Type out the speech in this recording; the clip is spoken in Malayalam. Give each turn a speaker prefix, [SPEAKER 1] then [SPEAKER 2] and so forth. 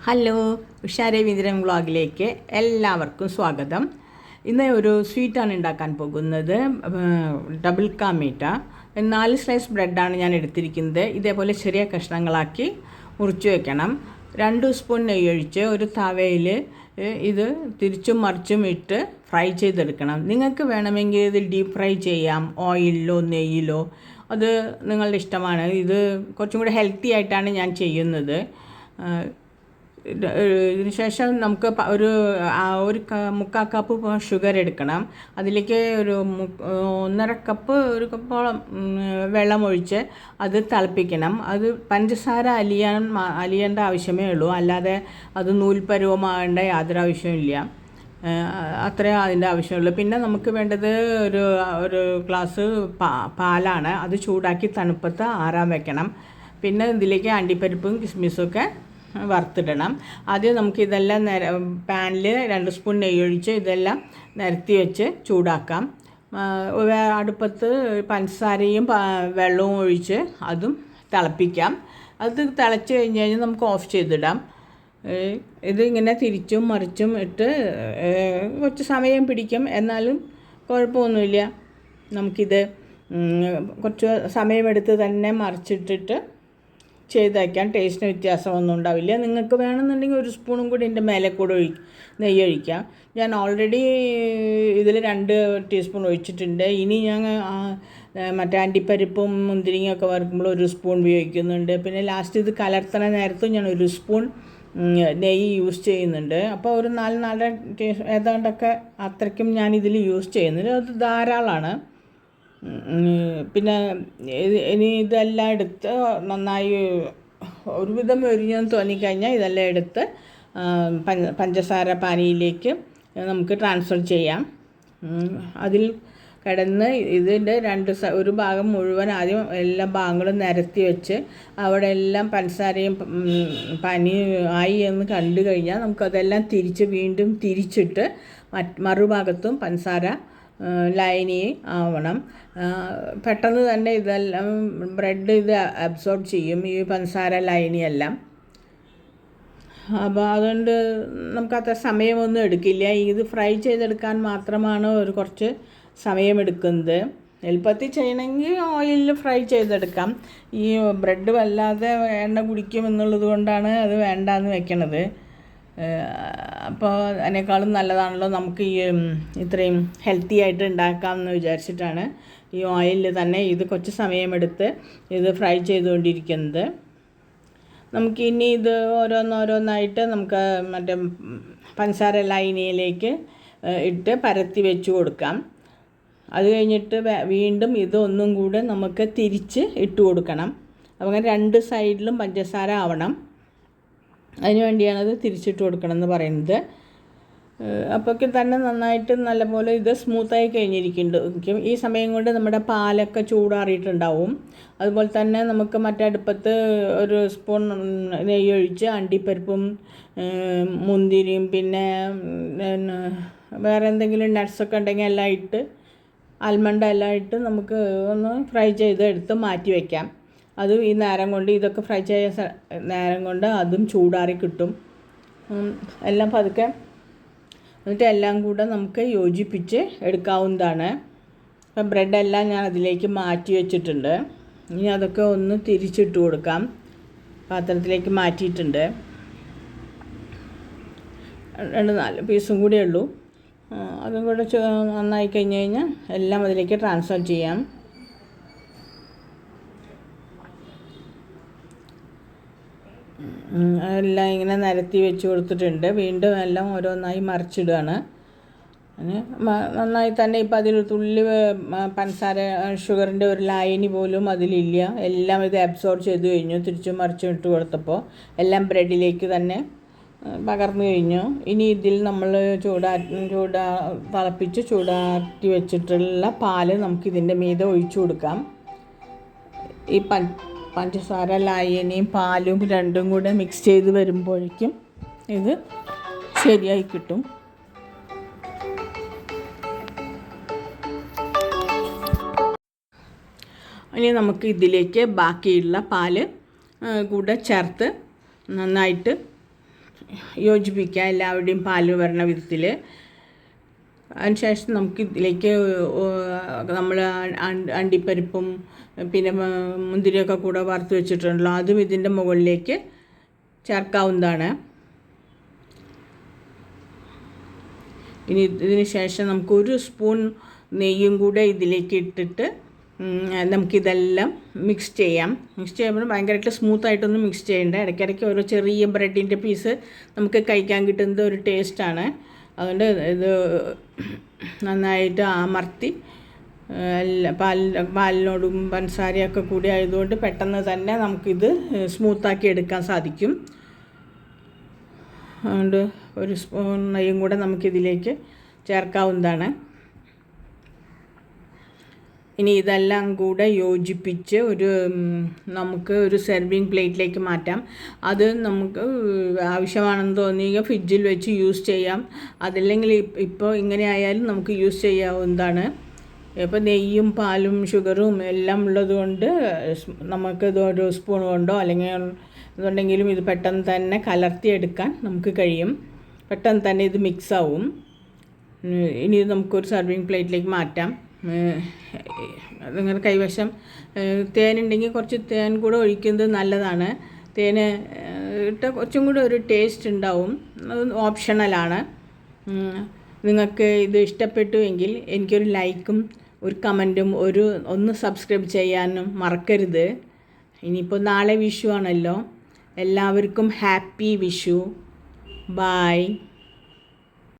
[SPEAKER 1] ഹലോ, ഉഷാരവീന്ദ്രൻ വ്ളോഗിലേക്ക് എല്ലാവർക്കും സ്വാഗതം. ഇന്ന് ഒരു സ്വീറ്റാണ് ഉണ്ടാക്കാൻ പോകുന്നത്. ഡബിൾ കാ മീറ്റ 4 സ്ലൈസ് ബ്രെഡാണ് ഞാൻ എടുത്തിരിക്കുന്നത്. ഇതേപോലെ ചെറിയ കഷ്ണങ്ങളാക്കി മുറിച്ച് വെക്കണം. 2 സ്പൂൺ നെയ്യൊഴിച്ച് ഒരു തവയിൽ ഇത് തിരിച്ചും മറിച്ചും ഇട്ട് ഫ്രൈ ചെയ്തെടുക്കണം. നിങ്ങൾക്ക് വേണമെങ്കിൽ ഇത് ഡീപ്പ് ഫ്രൈ ചെയ്യാം, ഓയിലിലോ നെയ്യിലോ, അത് നിങ്ങളുടെ ഇഷ്ടമാണ്. ഇത് കുറച്ചും കൂടി ഹെൽത്തി ആയിട്ടാണ് ഞാൻ ചെയ്യുന്നത്. ഇതിന് ശേഷം നമുക്ക് ഒരു 1/4 കപ്പ് ഷുഗർ എടുക്കണം. അതിലേക്ക് ഒരു 1.5 കപ്പ് ഒരു കപ്പോളം വെള്ളമൊഴിച്ച് അത് തിളപ്പിക്കണം. അത് പഞ്ചസാര അലിയേണ്ട ആവശ്യമേ ഉള്ളൂ, അല്ലാതെ അത് നൂൽപ്പരുവമാകേണ്ട യാതൊരു ആവശ്യമില്ല. അത്രേ അതിൻ്റെ ആവശ്യമുള്ളൂ. പിന്നെ നമുക്ക് വേണ്ടത് ഒരു ഗ്ലാസ് പാലാണ്. അത് ചൂടാക്കി തണുപ്പത്ത് ആറാൻ വെക്കണം. പിന്നെ ഇതിലേക്ക് അണ്ടിപ്പരിപ്പും കിസ്മിസുമൊക്കെ വറുത്തിടണം. ആദ്യം നമുക്ക് ഇതെല്ലാം പാനിൽ 2 സ്പൂൺ നെയ്യൊഴിച്ച് ഇതെല്ലാം നിരത്തി വെച്ച് ചൂടാക്കാം. അടുപ്പത്ത് പഞ്ചസാരയും വെള്ളവും ഒഴിച്ച് അതും തിളപ്പിക്കാം. അത് തിളച്ച് കഴിഞ്ഞ് കഴിഞ്ഞാൽ നമുക്ക് ഓഫ് ചെയ്തിടാം. ഇതിങ്ങനെ തിരിച്ചും മറിച്ചും ഇട്ട് കുറച്ച് സമയം പിടിക്കും, എന്നാലും കുഴപ്പമൊന്നുമില്ല. നമുക്കിത് കുറച്ച് സമയമെടുത്ത് തന്നെ മറിച്ചിട്ടിട്ട് ചെയ്തേക്കാം. ടേസ്റ്റിന് വ്യത്യാസമൊന്നും ഉണ്ടാവില്ല. നിങ്ങൾക്ക് വേണമെന്നുണ്ടെങ്കിൽ 1 സ്പൂണും കൂടി ഇതിൻ്റെ മേലെ കൂടെ നെയ്യ് ഒഴിക്കാം. ഞാൻ ഓൾറെഡി ഇതിൽ 2 ടീസ്പൂൺ ഒഴിച്ചിട്ടുണ്ട്. ഇനി ഞാൻ മറ്റേ അണ്ടിപ്പരിപ്പും മുന്തിരിങ്ങയൊക്കെ വറുക്കുമ്പോൾ 1 സ്പൂൺ ഉപയോഗിക്കുന്നുണ്ട്. പിന്നെ ലാസ്റ്റ് ഇത് കലർത്തണ നേരത്തും ഞാൻ 1 സ്പൂൺ നെയ്യ് യൂസ് ചെയ്യുന്നുണ്ട്. അപ്പോൾ ഒരു 4 ഏതാണ്ടൊക്കെ അത്രയ്ക്കും ഞാനിതിൽ യൂസ് ചെയ്യുന്നുണ്ട്. അത് ധാരാളമാണ്. പിന്നെ ഇനി ഇതെല്ലാം എടുത്ത് നന്നായി ഒരുവിധം എരിഞ്ഞെന്ന് തോന്നിക്കഴിഞ്ഞാൽ ഇതെല്ലാം എടുത്ത് പഞ്ചസാര പാനിയിലേക്ക് നമുക്ക് ട്രാൻസ്ഫർ ചെയ്യാം. അതിൽ കിടന്ന് ഇതിൻ്റെ ഒരു ഭാഗം മുഴുവൻ ആദ്യം എല്ലാ ഭാഗങ്ങളും നിരത്തി വെച്ച് അവിടെ എല്ലാം പഞ്ചസാരയും പനി ആയി എന്ന് കണ്ടു കഴിഞ്ഞാൽ നമുക്കതെല്ലാം വീണ്ടും തിരിച്ചിട്ട് മറുഭാഗത്തും പഞ്ചസാര ലൈനി ആവണം. പെട്ടെന്ന് തന്നെ ഇതെല്ലാം ബ്രെഡ് ഇത് അബ്സോർബ് ചെയ്യും, ഈ പഞ്ചസാര ലൈനിയെല്ലാം. അപ്പോൾ അതുകൊണ്ട് നമുക്കത്ര സമയമൊന്നും എടുക്കില്ല. ഇത് ഫ്രൈ ചെയ്തെടുക്കാൻ മാത്രമാണ് കുറച്ച് സമയമെടുക്കുന്നത്. എളുപ്പത്തിൽ ചെയ്യണമെങ്കിൽ ഓയിലിൽ ഫ്രൈ ചെയ്തെടുക്കാം. ഈ ബ്രെഡ് വല്ലാതെ എണ്ണ കുടിക്കും എന്നുള്ളത് കൊണ്ടാണ് അത് വേണ്ടാന്ന് വെക്കണത്. അപ്പോൾ അതിനേക്കാളും നല്ലതാണല്ലോ നമുക്ക് ഇത്രയും ഹെൽത്തി ആയിട്ട് ഉണ്ടാക്കാമെന്ന് വിചാരിച്ചിട്ടാണ് ഈ ഓയിലിൽ തന്നെ ഇത് കുറച്ച് സമയമെടുത്ത് ഇത് ഫ്രൈ ചെയ്തുകൊണ്ടിരിക്കുന്നത്. നമുക്കിനി ഇത് ഓരോന്നായിട്ട് നമുക്ക് മറ്റേ പഞ്ചസാര ലൈനിയിലേക്ക് ഇട്ട് പരത്തി വെച്ച് കൊടുക്കാം. അത് കഴിഞ്ഞിട്ട് വീണ്ടും ഇതൊന്നും കൂടെ നമുക്ക് തിരിച്ച് ഇട്ട് കൊടുക്കണം. അങ്ങനെ 2 സൈഡിലും പഞ്ചസാര ആവണം. അതിന് വേണ്ടിയാണത് തിരിച്ചിട്ട് കൊടുക്കണം എന്ന് പറയുന്നത്. അപ്പോഴേക്കും തന്നെ നന്നായിട്ട് നല്ലപോലെ ഇത് സ്മൂത്തായി കഴിഞ്ഞിരിക്കും. ഈ സമയം കൊണ്ട് നമ്മുടെ പാലൊക്കെ ചൂടാറിയിട്ടുണ്ടാവും. അതുപോലെ തന്നെ നമുക്ക് മറ്റടുപ്പത്ത് 1 സ്പൂൺ നെയ്യൊഴിച്ച് അണ്ടിപ്പരിപ്പും മുന്തിരിയും പിന്നെ വേറെ എന്തെങ്കിലും നട്ട്സൊക്കെ ഉണ്ടെങ്കിൽ എല്ലാം ഇട്ട് ആൽമണ്ട് എല്ലാം ഇട്ട് നമുക്ക് ഒന്ന് ഫ്രൈ ചെയ്ത് എടുത്ത് മാറ്റി വയ്ക്കാം. അതും ഈ നേരം കൊണ്ട് ഇതൊക്കെ ഫ്രൈ ചെയ്ത നേരം കൊണ്ട് അതും ചൂടാറി കിട്ടും. എല്ലാം പതുക്കെ എന്നിട്ട് എല്ലാം കൂടെ നമുക്ക് യോജിപ്പിച്ച് എടുക്കാവുന്നതാണ്. അപ്പം ബ്രെഡെല്ലാം ഞാൻ അതിലേക്ക് മാറ്റി വെച്ചിട്ടുണ്ട്. ഇനി അതൊക്കെ ഒന്ന് തിരിച്ചിട്ട് കൊടുക്കാം. പാത്രത്തിലേക്ക് മാറ്റിയിട്ടുണ്ട്. 2-4 പീസും കൂടെ ഉള്ളൂ. അതും കൂടെ നന്നായി കഴിഞ്ഞ് കഴിഞ്ഞാൽ എല്ലാം അതിലേക്ക് ട്രാൻസ്ഫർ ചെയ്യാം. എല്ലാം ഇങ്ങനെ നിരത്തി വെച്ച് കൊടുത്തിട്ടുണ്ട്. വീണ്ടും എല്ലാം ഓരോന്നായി മറിച്ചിടുകയാണ്. നന്നായി തന്നെ ഇപ്പം അതിൽ തുള്ളി പഞ്ചസാര ഷുഗറിൻ്റെ ഒരു ലായനി പോലും അതിലില്ല. എല്ലാം ഇത് അബ്സോർബ് ചെയ്ത് കഴിഞ്ഞു. തിരിച്ചും മറിച്ചും ഇട്ട് കൊടുത്തപ്പോൾ എല്ലാം ബ്രെഡിലേക്ക് തന്നെ പകർന്നു കഴിഞ്ഞു. ഇനി ഇതിൽ നമ്മൾ തിളപ്പിച്ച് ചൂടാക്കി വെച്ചിട്ടുള്ള പാല് നമുക്കിതിൻ്റെ മീതെ ഒഴിച്ചു കൊടുക്കാം. ഈ പഞ്ചസാര ലായനിയും പാലും രണ്ടും കൂടെ മിക്സ് ചെയ്ത് വരുമ്പോഴേക്കും ഇത് ശരിയായി കിട്ടും. ഇനി നമുക്ക് ഇതിലേക്ക് ബാക്കിയുള്ള പാല് കൂടെ ചേർത്ത് നന്നായിട്ട് യോജിപ്പിക്കുക, എല്ലാവരുടെയും പാല് വരണ വിധത്തിൽ. അതിനുശേഷം നമുക്ക് ഇതിലേക്ക് നമ്മൾ അണ്ടിപ്പരിപ്പും പിന്നെ മുന്തിരിയൊക്കെ കൂടെ വറുത്ത് വെച്ചിട്ടുണ്ടല്ലോ, അതും ഇതിൻ്റെ മുകളിലേക്ക് ചേർക്കാവുന്നതാണ്. ഇനി ഇതിന് ശേഷം നമുക്ക് 1 സ്പൂൺ നെയ്യും കൂടെ ഇതിലേക്ക് ഇട്ടിട്ട് നമുക്കിതെല്ലാം മിക്സ് ചെയ്യാം. മിക്സ് ചെയ്യുമ്പോൾ ഭയങ്കരമായിട്ട് സ്മൂത്തായിട്ടൊന്നും മിക്സ് ചെയ്യേണ്ട. ഇടയ്ക്കിടയ്ക്ക് ഓരോ ചെറിയ ബ്രെഡിൻ്റെ പീസ് നമുക്ക് കഴിക്കാൻ കിട്ടുന്നത് ഒരു ടേസ്റ്റാണ്. അതുകൊണ്ട് ഇത് നന്നായിട്ട് അമർത്തി പാലിനോടും പഞ്ചസാരയൊക്കെ കൂടി ആയതുകൊണ്ട് പെട്ടെന്ന് തന്നെ നമുക്കിത് സ്മൂത്താക്കി എടുക്കാൻ സാധിക്കും. അതുകൊണ്ട് 1 സ്പൂൺ നെയ്യും കൂടെ നമുക്കിതിലേക്ക് ചേർക്കാവുന്നതാണ്. ഇനി ഇതെല്ലാം കൂടെ യോജിപ്പിച്ച് നമുക്ക് ഒരു സെർവിങ് പ്ലേറ്റിലേക്ക് മാറ്റാം. അത് നമുക്ക് ആവശ്യമാണെന്ന് തോന്നിയെങ്കിൽ ഫ്രിഡ്ജിൽ വെച്ച് യൂസ് ചെയ്യാം. അതല്ലെങ്കിൽ ഇപ്പോൾ ഇങ്ങനെ ആയാലും നമുക്ക് യൂസ് ചെയ്യാവുന്നതാണ്. ഇപ്പോൾ നെയ്യും പാലും ഷുഗറും എല്ലാം ഉള്ളതുകൊണ്ട് നമുക്കിത് 1 സ്പൂൺ കൊണ്ടോ അല്ലെങ്കിൽ ഇതുണ്ടെങ്കിലും ഇത് പെട്ടെന്ന് തന്നെ കലർത്തിയെടുക്കാൻ നമുക്ക് കഴിയും. പെട്ടെന്ന് തന്നെ ഇത് മിക്സാവും. ഇനി ഇത് നമുക്കൊരു സെർവിങ് പ്ലേറ്റിലേക്ക് മാറ്റാം. നിങ്ങളുടെ കൈവശം തേനുണ്ടെങ്കിൽ കുറച്ച് തേൻ കൂടെ ഒഴിക്കുന്നത് നല്ലതാണ്. തേൻ ഇട്ട കുറച്ചും കൂടെ ഒരു ടേസ്റ്റ് ഉണ്ടാവും. അത് ഓപ്ഷണലാണ്. നിങ്ങൾക്ക് ഇത് ഇഷ്ടപ്പെട്ടുവെങ്കിൽ എനിക്കൊരു ലൈക്കും ഒരു കമൻറ്റും ഒന്ന് സബ്സ്ക്രൈബ് ചെയ്യാനും മറക്കരുത്. ഇനിയിപ്പോൾ നാളെ വിഷു ആണല്ലോ. എല്ലാവർക്കും ഹാപ്പി വിഷു. ബായ്.